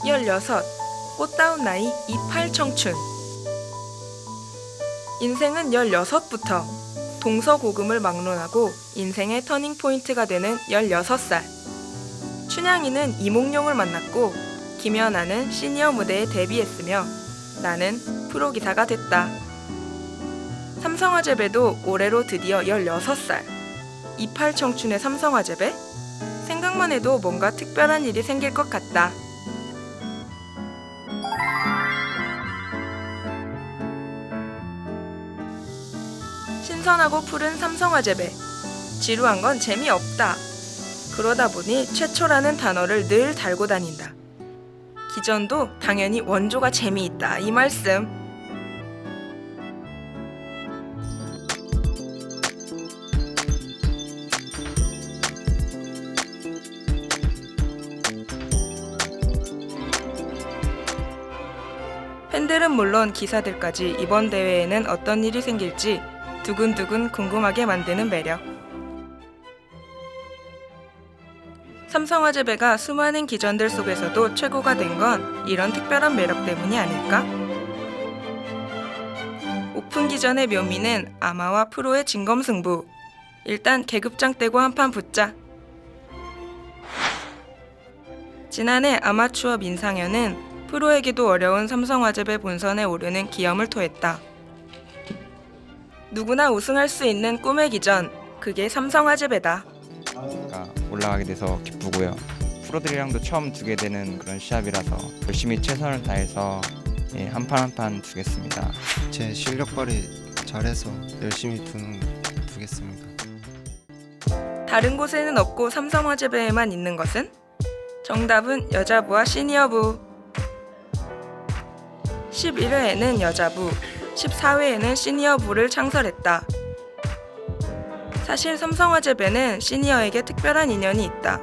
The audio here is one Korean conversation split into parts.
열여섯, 꽃다운 나이 28 청춘. 인생은 16부터 동서고금을 막론하고 인생의 터닝포인트가 되는 16살. 춘향이는 이몽룡을 만났고 김연아는 시니어 무대에 데뷔했으며 나는 프로기사가 됐다. 삼성화재배도 올해로 드디어 16살. 28 청춘의 삼성화재배? 생각만 해도 뭔가 특별한 일이 생길 것 같다. 신선하고 푸른 삼성화재배. 지루한 건 재미없다. 그러다 보니 최초라는 단어를 늘 달고 다닌다. 기전도 당연히 원조가 재미있다 이 말씀. 팬들은 물론 기사들까지 이번 대회에는 어떤 일이 생길지 두근두근 궁금하게 만드는 매력. 삼성화재배가 수많은 기전들 속에서도 최고가 된 건 이런 특별한 매력 때문이 아닐까? 오픈 기전의 묘미는 아마와 프로의 진검승부. 일단 계급장 떼고 한판 붙자. 지난해 아마추어 민상현은 프로에게도 어려운 삼성화재배 본선에 오르는 기염을 토했다. 누구나 우승할 수 있는 꿈의 기전, 그게 삼성화재배다. 올라가게 돼서 기쁘고요. 프로들이랑도 처음 두게 되는 그런 시합이라서 열심히 최선을 다해서 한 판 한 판 두겠습니다. 제 실력 발휘 잘해서 열심히 두겠습니다. 다른 곳에는 없고 삼성화재배에만 있는 것은? 정답은 여자부와 시니어부. 11회에는 여자부, 14회에는 시니어부를 창설했다. 사실 삼성화재배는 시니어에게 특별한 인연이 있다.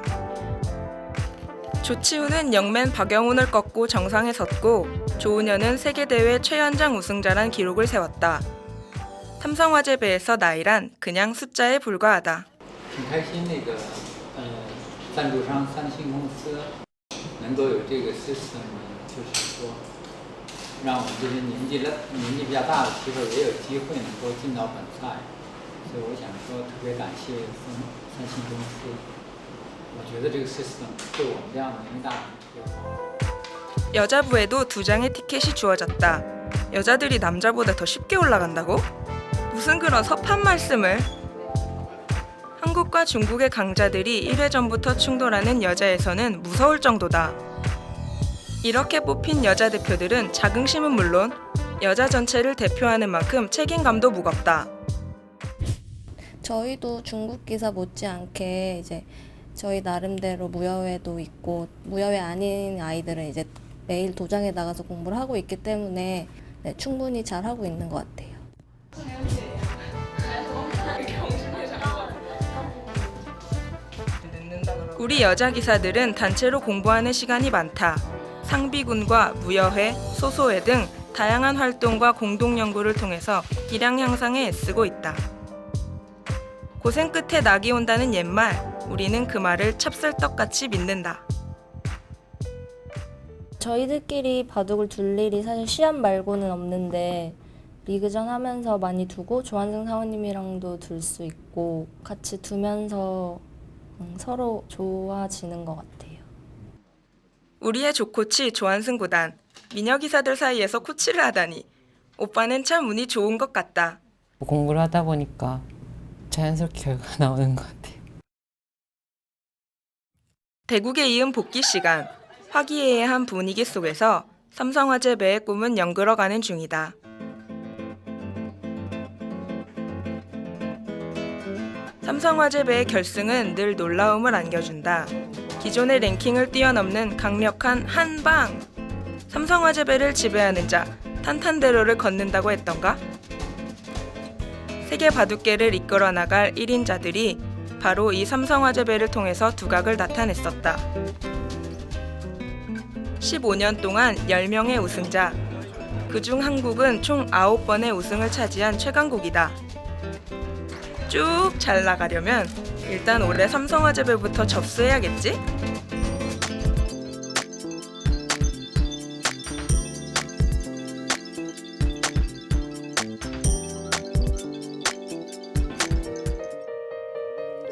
조치훈은 영맨 박영훈을 꺾고 정상에 섰고 조은현은 세계대회 최연장 우승자란 기록을 세웠다. 삼성화재배에서 나이란 그냥 숫자에 불과하다. 挺开心那个赞助商三星公司能够有这个 system， 就是说让我们这些年纪比较大的棋手也有机会能够进到本赛，所以我想说特别感谢三星公司。我觉得这个 system 对我们这样的年龄大的特别好。 여자부에도 2장의 티켓이 주어졌다. 여자들이 남자보다 더 쉽게 올라간다고? 무슨 그런 섭한 말씀을. 한국과 중국의 강자들이 1회 전부터 충돌하는 여자에서는 무서울 정도다. 이렇게 뽑힌 여자 대표들은 자긍심은 물론 여자 전체를 대표하는 만큼 책임감도 무겁다. 저희도 중국 기사 못지않게 이제 저희 나름대로 무여회도 있고 무여회 아닌 아이들은 이제 매일 도장에 나가서 공부를 하고 있기 때문에 충분히 잘하고 있는 것 같아요. 우리 여자 기사들은 단체로 공부하는 시간이 많다. 상비군과 무여회, 소소회 등 다양한 활동과 공동 연구를 통해서 기량 향상에 애쓰고 있다. 고생 끝에 낙이 온다는 옛말, 우리는 그 말을 찹쌀떡같이 믿는다. 저희들끼리 바둑을 둘 일이 사실 시합 말고는 없는데 리그전 하면서 많이 두고 조한승 사원님이랑도 둘 수 있고 같이 두면서 서로 좋아지는 것 같아요. 우리의 조코치 조한승 구단, 미녀 기사들 사이에서 코치를 하다니 오빠는 참 운이 좋은 것 같다. 공부를 하다 보니까 자연스럽게 결과가 나오는 것 같아요. 대국에 이은 복귀 시간, 화기애애한 분위기 속에서 삼성화재배의 꿈은 연그러가는 중이다. 삼성화재배의 결승은 늘 놀라움을 안겨준다. 기존의 랭킹을 뛰어넘는 강력한 한방! 삼성화재배를 지배하는 자, 탄탄대로를 걷는다고 했던가? 세계 바둑계를 이끌어 나갈 1인자들이 바로 이 삼성화재배를 통해서 두각을 나타냈었다. 15년 동안 10명의 우승자, 그중 한국은 총 9번의 우승을 차지한 최강국이다. 쭉 잘 나가려면 일단 올해 삼성화재배부터 접수해야겠지?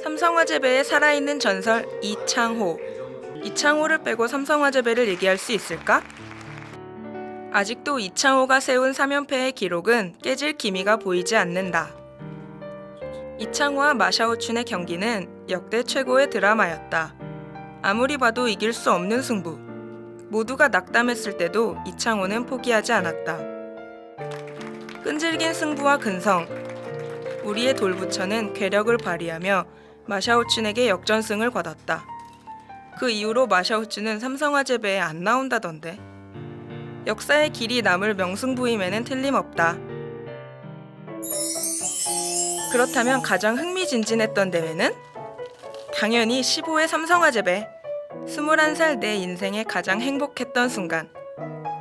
삼성화재배의 살아있는 전설 이창호. 이창호를 빼고 삼성화재배를 얘기할 수 있을까? 아직도 이창호가 세운 3연패의 기록은 깨질 기미가 보이지 않는다. 이창호와 마샤오춘의 경기는 역대 최고의 드라마였다. 아무리 봐도 이길 수 없는 승부. 모두가 낙담했을 때도 이창호는 포기하지 않았다. 끈질긴 승부와 근성. 우리의 돌부처는 괴력을 발휘하며 마샤오춘에게 역전승을 거뒀다. 그 이후로 마샤오춘은 삼성화재배에 안 나온다던데. 역사의 길이 남을 명승부임에는 틀림없다. 그렇다면 가장 흥미진진했던 대회는? 당연히 15회 삼성화재배. 21살 내 인생에 가장 행복했던 순간.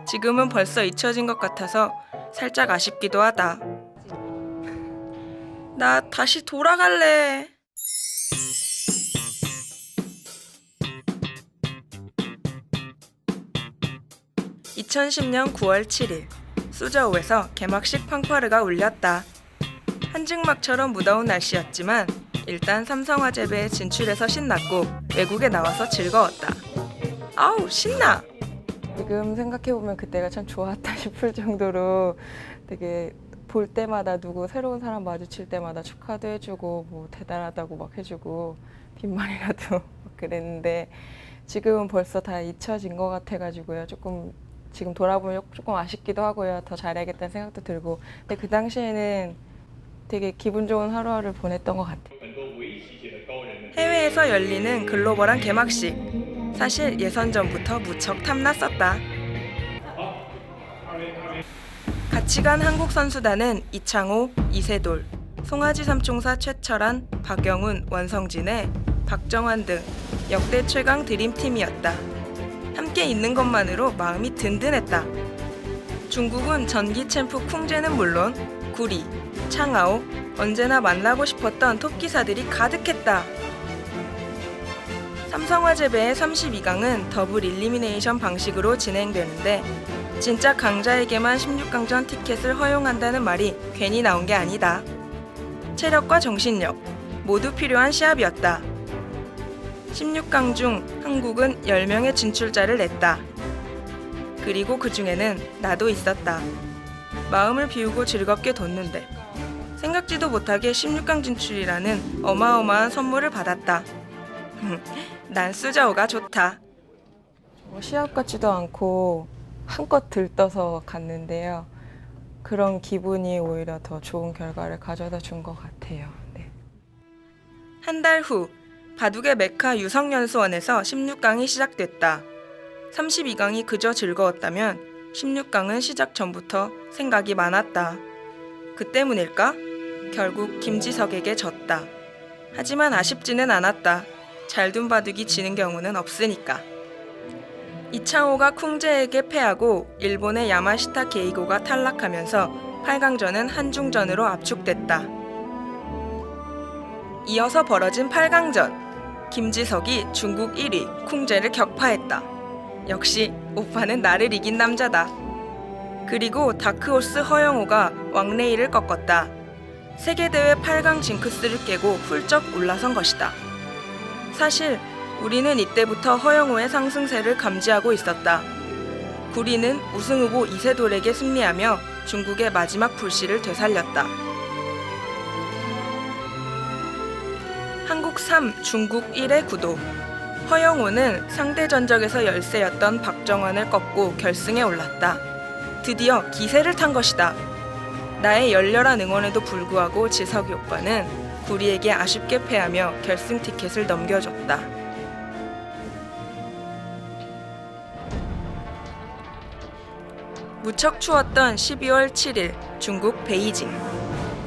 지금은 벌써 잊혀진 것 같아서 살짝 아쉽기도 하다. 나 다시 돌아갈래. (2010년 9월 7일) 수저우에서 개막식 팡파르가 울렸다. 한증막처럼 무더운 날씨였지만 일단 삼성화재배에 진출해서 신났고 외국에 나와서 즐거웠다. 아우 신나! 지금 생각해보면 그때가 참 좋았다 싶을 정도로 되게 볼 때마다 누구 새로운 사람 마주칠 때마다 축하도 해주고 뭐 대단하다고 막 해주고 빈말이라도 막 그랬는데 지금은 벌써 다 잊혀진 것 같아가지고요. 조금 지금 돌아보면 조금 아쉽기도 하고요. 더 잘해야겠다는 생각도 들고. 근데 그 당시에는 되게 기분 좋은 하루하루를 보냈던 것 같아요. 해외에서 열리는 글로벌한 개막식. 사실 예선전부터 무척 탐났었다. 같이 간 한국 선수단은 이창호, 이세돌, 송아지 삼총사 최철한, 박영훈, 원성진의 박정환 등 역대 최강 드림팀이었다. 함께 있는 것만으로 마음이 든든했다. 중국은 전기 챔프 쿵제는 물론 구리, 창아오, 언제나 만나고 싶었던 톱기사들이 가득했다. 삼성화재배의 32강은 더블 일리미네이션 방식으로 진행되는데 진짜 강자에게만 16강전 티켓을 허용한다는 말이 괜히 나온 게 아니다. 체력과 정신력 모두 필요한 시합이었다. 16강 중 한국은 10명의 진출자를 냈다. 그리고 그 중에는 나도 있었다. 마음을 비우고 즐겁게 뒀는데 생각지도 못하게 16강 진출이라는 어마어마한 선물을 받았다. 난 수저우가 좋다. 시합 같지도 않고 한껏 들떠서 갔는데요. 그런 기분이 오히려 더 좋은 결과를 가져다 준 것 같아요. 네. 한 달 후 바둑의 메카 유성연수원에서 16강이 시작됐다. 32강이 그저 즐거웠다면 16강은 시작 전부터 생각이 많았다. 그 때문일까? 결국 김지석에게 졌다. 하지만 아쉽지는 않았다. 잘 둔 바둑이 지는 경우는 없으니까. 이창호가 쿵제에게 패하고 일본의 야마시타 게이고가 탈락하면서 8강전은 한중전으로 압축됐다. 이어서 벌어진 8강전. 김지석이 중국 1위 쿵제를 격파했다. 역시 오빠는 나를 이긴 남자다. 그리고 다크호스 허영우가 왕레이를 꺾었다. 세계대회 8강 징크스를 깨고 훌쩍 올라선 것이다. 사실 우리는 이때부터 허영우의 상승세를 감지하고 있었다. 구리는 우승 후보 이세돌에게 승리하며 중국의 마지막 불씨를 되살렸다. 한국 3, 중국 1의 구도. 허영우는 상대 전적에서 열세였던 박정환을 꺾고 결승에 올랐다. 드디어 기세를 탄 것이다. 나의 열렬한 응원에도 불구하고 지석이 오빠는 구리에게 아쉽게 패하며 결승 티켓을 넘겨줬다. 무척 추웠던 12월 7일 중국 베이징.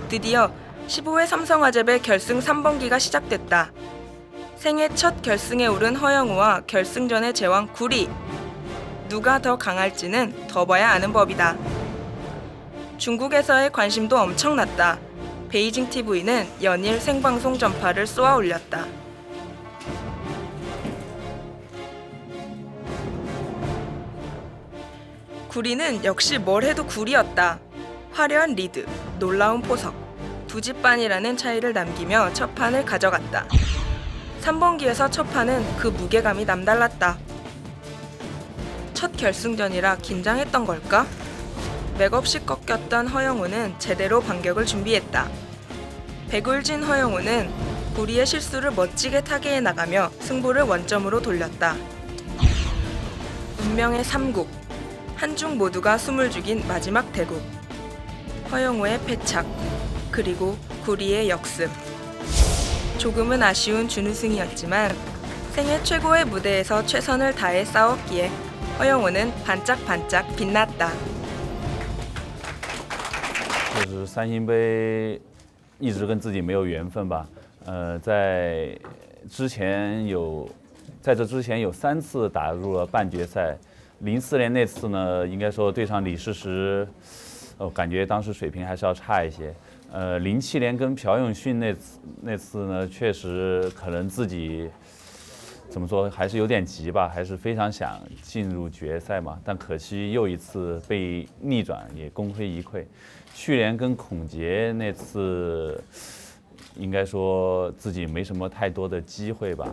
드디어 15회 삼성화재배 결승 3번기가 시작됐다. 생애 첫 결승에 오른 허영우와 결승전의 제왕 구리. 누가 더 강할지는 더 봐야 아는 법이다. 중국에서의 관심도 엄청났다. 베이징 TV는 연일 생방송 전파를 쏘아 올렸다. 구리는 역시 뭘 해도 구리였다. 화려한 리드, 놀라운 포석, 두 집반이라는 차이를 남기며 첫 판을 가져갔다. 3번기에서 첫 판은 그 무게감이 남달랐다. 첫 결승전이라 긴장했던 걸까? 맥없이 꺾였던 허영우는 제대로 반격을 준비했다. 백울진 허영우는 구리의 실수를 멋지게 타개해 나가며 승부를 원점으로 돌렸다. 운명의 3국, 한중 모두가 숨을 죽인 마지막 대국. 허영우의 패착, 그리고 구리의 역습. 조금은 아쉬운 준우승이었지만 생애 최고의 무대에서 최선을 다해 싸웠기에 허영우는 반짝반짝 빛났다. 就是三星杯一直跟自己没有缘分吧。在这之前有3次打入了半决赛。04年那次呢，应该说对上李世石，感觉当时水平还是要差一些。07年跟朴永训那次呢，确实可能自己怎么说还是有点急吧，还是非常想进入决赛嘛，但可惜又一次被逆转，也功亏一篑。去年跟孔杰那次，应该说自己没什么太多的机会吧，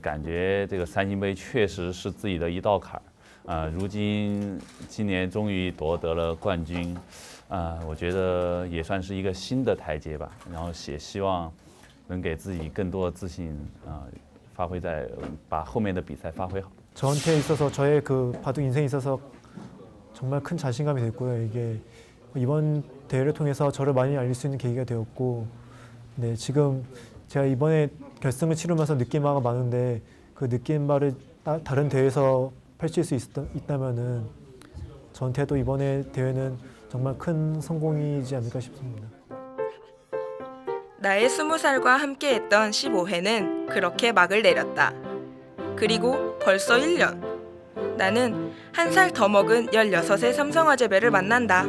感觉这个三星杯确实是自己的一道坎儿，如今今年终于夺得了冠军，我觉得也算是一个新的台阶吧，然后也希望能给自己更多的自信，把后面的比赛发挥好。 저한테 있어서 저의 그 바둑 인생에 있어서 정말 큰 자신감이 됐고요. 이게 이번 대회를 통해서 저를 많이 알릴 수 있는 계기가 되었고, 네, 지금 제가 이번에 결승을 치르면서 느낀 바가 많은데 그 느낀 바를 다른 대회에서 펼칠 수 있다면은 저한테도 이번에 대회는 정말 큰 성공이지 않을까 싶습니다. 나의 20살과 함께했던 15회는 그렇게 막을 내렸다. 그리고 벌써 1년. 나는 한 살 더 먹은 16의 삼성화재배를 만난다.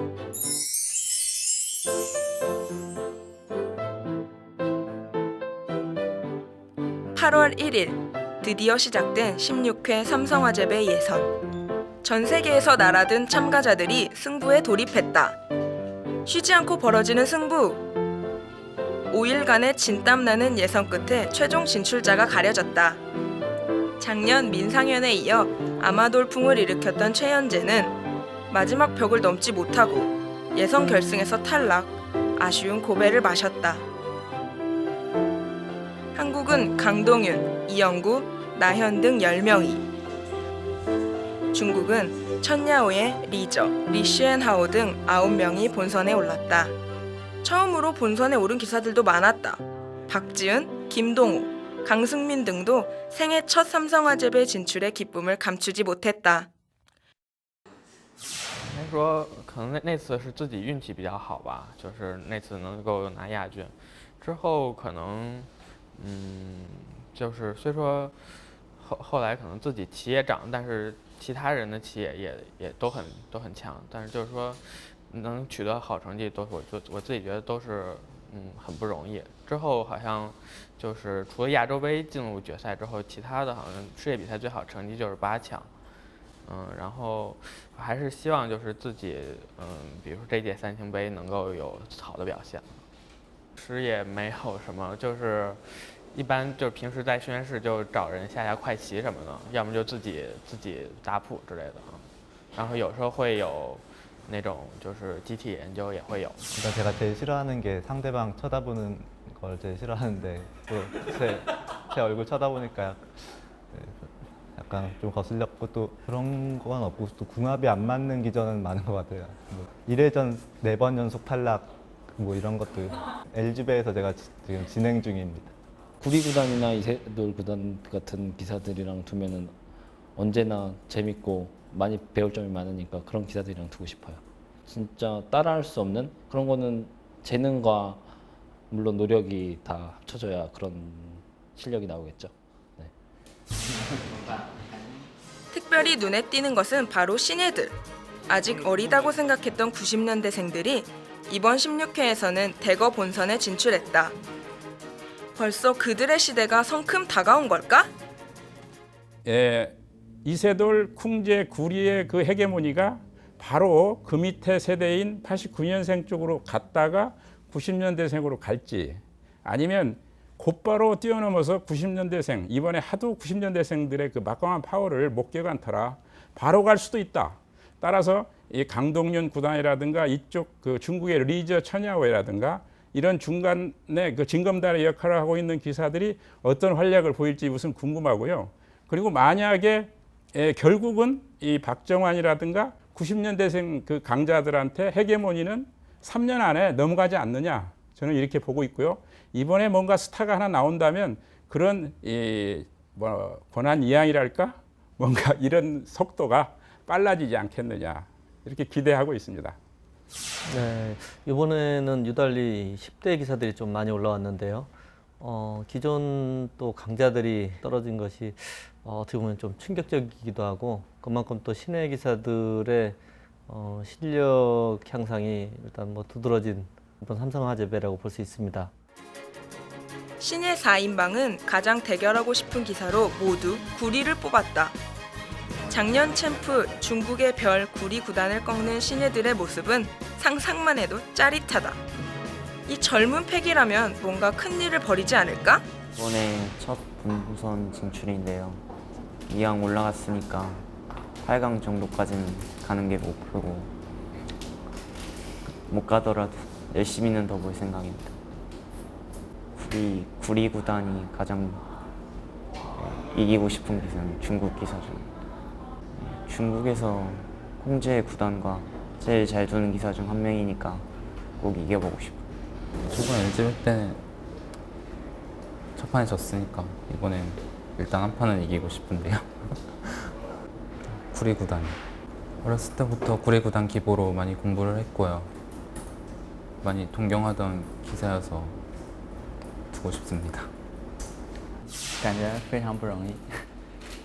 (8월 1일) 드디어 시작된 16회 삼성화재배 예선. 전 세계에서 날아든 참가자들이 승부에 돌입했다. 쉬지 않고 벌어지는 승부. 5일간의 진땀나는 예선 끝에 최종 진출자가 가려졌다. 작년 민상현에 이어 아마돌풍을 일으켰던 최현재는 마지막 벽을 넘지 못하고 예선 결승에서 탈락, 아쉬운 고배를 마셨다. 한국은 강동윤, 이영구, 나현 등 10명이, 중국은 천야오의 리저, 리슈엔하오 등 9명이 본선에 올랐다. 처음으로 본선에 오른 기사들도 많았다. 박지은, 김동호, 강승민 등도 생애 첫 삼성화재배 진출의 기쁨을 감추지 못했다. 应该说，可能那次是自己运气比较好吧，就是那次能够拿亚军，之后可能，就是虽说后来可能自己棋也涨，但是其他人的棋也都很强，但是就是说能取得好成绩，我自己觉得都是很不容易。之后好像就是除了亚洲杯进入决赛之后，其他的好像世界比赛最好成绩就是8强。然后还是希望就是自己比如说这届三星杯能够有好的表现。其实也没有什么，就是一般就是平时在训练室就找人下快棋什么的，要么就自己打谱之类的啊。然后有时候会有那种就是集体研究也会有。 일단 제가 제일 싫어하는 게 상대방 쳐다보는 걸 제일 싫어하는데 또 제 얼굴 쳐다보니까 약간 좀 거슬렸고 또 그런 건 없고 또 궁합이 안 맞는 기전은 많은 것 같아요. 뭐 1회전 4번 연속 탈락 뭐 이런 것도 LG배에서 제가 지금 진행 중입니다. 구리구단이나 이세돌 구단 같은 기사들이랑 두면은 언제나 재밌고 많이 배울 점이 많으니까 그런 기사들이랑 두고 싶어요. 진짜 따라할 수 없는 그런 거는 재능과 물론 노력이 다 합쳐져야 그런 실력이 나오겠죠. 네. 특별히 눈에 띄는 것은 바로 신예들. 아직 어리다고 생각했던 90년대생들이 이번 16회에서는 대거 본선에 진출했다. 벌써 그들의 시대가 성큼 다가온 걸까? 이세돌, 쿵제, 구리의 그 헤게모니가 바로 그 밑에 세대인 89년생 쪽으로 갔다가 90년대생으로 갈지, 아니면 곧바로 뛰어넘어서 90년대생, 이번에 하도 90년대생들의 그 막강한 파워를 목격한 터라 바로 갈 수도 있다. 따라서 이 강동윤 구단이라든가 이쪽 그 중국의 리저 천야오라든가 이런 중간에 그 징검다리 역할을 하고 있는 기사들이 어떤 활약을 보일지 우선 궁금하고요. 그리고 만약에 결국은 이 박정환이라든가 90년대생 그 강자들한테 헤게모니는 3년 안에 넘어가지 않느냐, 저는 이렇게 보고 있고요. 이번에 뭔가 스타가 하나 나온다면 그런 권한 이양이랄까, 뭔가 이런 속도가 빨라지지 않겠느냐, 이렇게 기대하고 있습니다. 네, 이번에는 유달리 10대 기사들이 좀 많이 올라왔는데요. 기존 또 강자들이 떨어진 것이 어떻게 보면 좀 충격적이기도 하고, 그만큼 또 신예 기사들의 실력 향상이 일단 뭐 두드러진 이번 삼성화재배라고 볼 수 있습니다. 신예 4인방은 가장 대결하고 싶은 기사로 모두 구리를 뽑았다. 작년 챔프 중국의 별 구리 구단을 꺾는 신예들의 모습은 상상만 해도 짜릿하다. 이 젊은 패기라면 뭔가 큰 일을 벌이지 않을까? 이번에 첫 본선 진출인데요. 이왕 올라갔으니까 8강 정도까지는 가는 게 목표고, 못 가더라도 열심히는 더 볼 생각입니다. 구리 구단이 가장 이기고 싶은 기사는 중국 기사죠. 중국에서 콩제 구단과 제일 잘 두는 기사 중 한 명이니까 꼭 이겨보고 싶어요. 저번 LG 때는 첫 판에 졌으니까 이번엔 일단 한 판은 이기고 싶은데요. 구리 구단. 어렸을 때부터 구리 구단 기보로 많이 공부를 했고요. 많이 동경하던 기사여서 두고 싶습니다. 感觉非常不容易，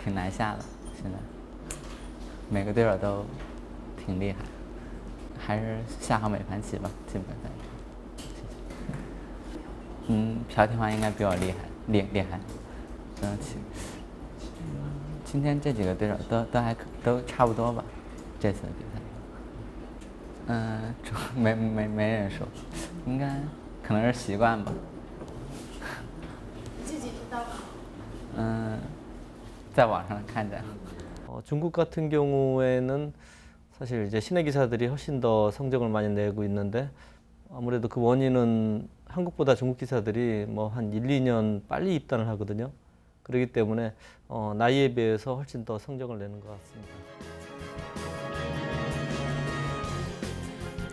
挺难下的。现在每个对手都挺厉害，还是下好美盘棋吧，基本上。朴天华应该比我厉害，今天这几个对手都差不多吧，这次的比赛。没人说，应该可能是习惯吧。自己知道吗？在网上看见。 중국 같은 경우에는 사실 이제 신예 기사들이 훨씬 더 성적을 많이 내고 있는데, 아무래도 그 원인은 한국보다 중국 기사들이 뭐 한 1, 2년 빨리 입단을 하거든요. 그렇기 때문에 나이에 비해서 훨씬 더 성적을 내는 것 같습니다.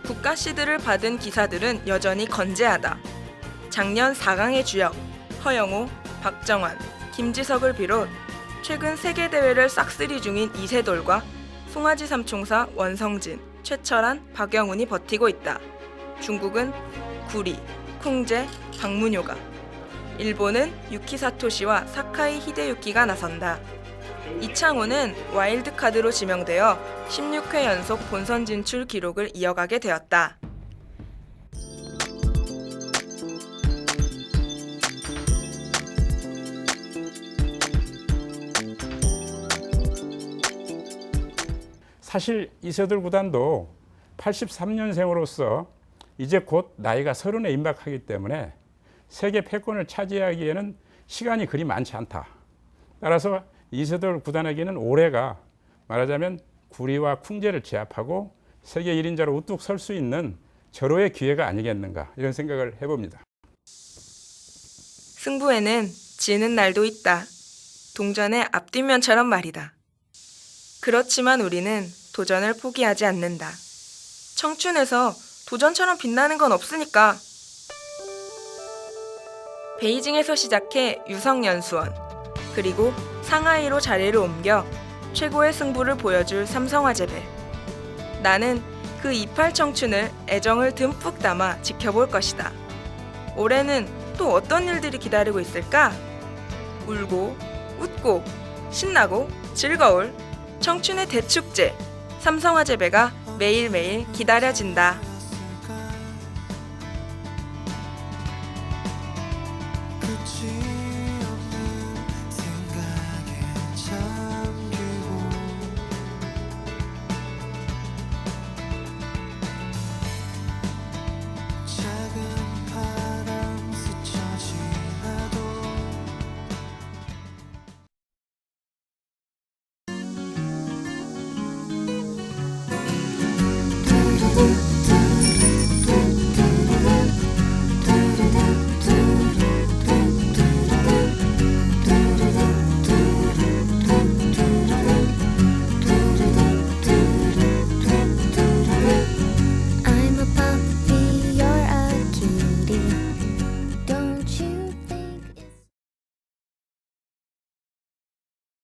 국가 시드를 받은 기사들은 여전히 건재하다. 작년 4강의 주역 허영우, 박정환, 김지석을 비롯 최근 세계대회를 싹쓸이 중인 이세돌과 송아지 삼총사 원성진, 최철한, 박영훈이 버티고 있다. 중국은 구리, 쿵제, 박문효가, 일본은 유키 사토시와 사카이 히데유키가 나선다. 이창호는 와일드카드로 지명되어 16회 연속 본선 진출 기록을 이어가게 되었다. 사실 이세돌 구단도 83년생으로서 이제 곧 나이가 30에 임박하기 때문에 세계 패권을 차지하기에는 시간이 그리 많지 않다. 따라서 이세돌 구단에게는 올해가 말하자면 구리와 쿵제를 제압하고 세계 1인자로 우뚝 설 수 있는 절호의 기회가 아니겠는가, 이런 생각을 해봅니다. 승부에는 지는 날도 있다. 동전의 앞뒷면처럼 말이다. 그렇지만 우리는 도전을 포기하지 않는다. 청춘에서 도전처럼 빛나는 건 없으니까. 베이징에서 시작해 유성연수원, 그리고 상하이로 자리를 옮겨 최고의 승부를 보여줄 삼성화재배. 나는 그 이팔 청춘을 애정을 듬뿍 담아 지켜볼 것이다. 올해는 또 어떤 일들이 기다리고 있을까? 울고, 웃고, 신나고, 즐거울 청춘의 대축제 삼성화재배가 매일매일 기다려진다. 지